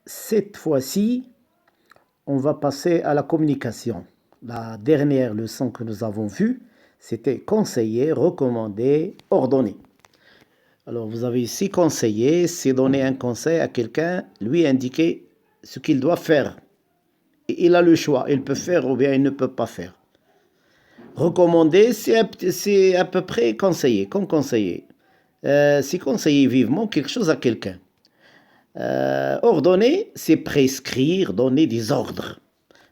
Cette fois-ci, on va passer à la communication. La dernière leçon que nous avons vue, c'était conseiller, recommander, ordonner. Alors, vous avez ici conseiller, c'est donner un conseil à quelqu'un, lui indiquer ce qu'il doit faire. Et il a le choix, il peut faire ou bien il ne peut pas faire. Recommander, c'est à peu près conseiller, comme conseiller. C'est conseiller vivement quelque chose à quelqu'un. Ordonner, c'est prescrire, donner des ordres.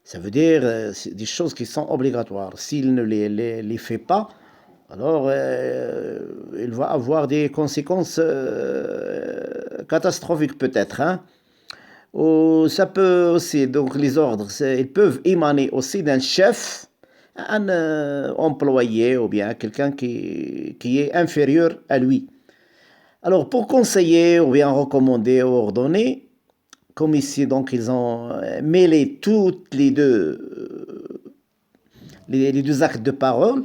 Ça veut dire des choses qui sont obligatoires. S'il ne les fait pas, alors il va avoir des conséquences catastrophiques peut-être. Hein. Ou ça peut aussi, donc les ordres, ils peuvent émaner aussi d'un chef, un employé ou bien quelqu'un qui est inférieur à lui. Alors pour conseiller ou bien recommander ou ordonner, comme ici donc ils ont mêlé toutes les deux actes de parole,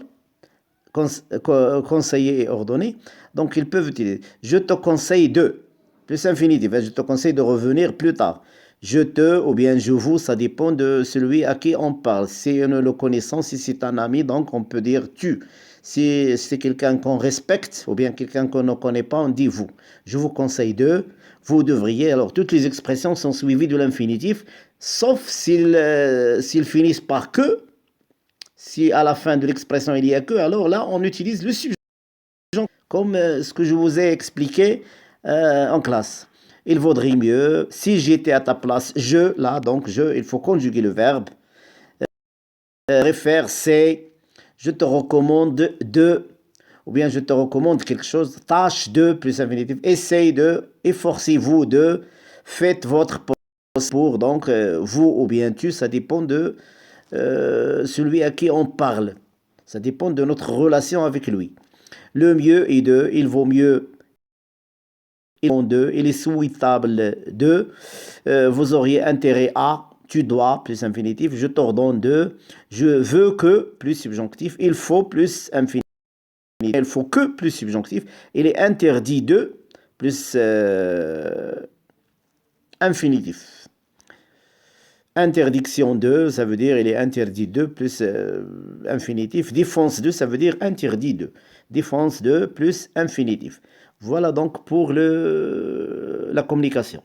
conseiller et ordonner, donc ils peuvent utiliser je te conseille de, plus infinitif, je te conseille de revenir plus tard. Je te ou bien je vous, ça dépend de celui à qui on parle. Si nous le connaissons, si c'est un ami, donc on peut dire tu. Si c'est quelqu'un qu'on respecte ou bien quelqu'un qu'on ne connaît pas, on dit vous. Je vous conseille de, vous devriez. Alors toutes les expressions sont suivies de l'infinitif, sauf s'ils finissent par que. Si à la fin de l'expression il y a que, alors là on utilise le subjonctif comme ce que je vous ai expliqué en classe. Il vaudrait mieux, si j'étais à ta place, je, là, donc je, il faut conjuguer le verbe. Réfère, c'est, je te recommande de, ou bien je te recommande quelque chose, tâche de, plus infinitif, essaye de, efforcez-vous de, faites votre pour, donc vous ou bien tu, ça dépend de celui à qui on parle. Ça dépend de notre relation avec lui. Le mieux est de, il vaut mieux de, il est souhaitable de, vous auriez intérêt à, tu dois, plus infinitif, je t'ordonne de, je veux que, plus subjonctif, il faut, plus infinitif, il faut que, plus subjonctif, il est interdit de, plus infinitif. Interdiction de, ça veut dire il est interdit de, plus infinitif. Défense de, ça veut dire interdit de. Défense de, plus infinitif. Voilà donc pour la communication.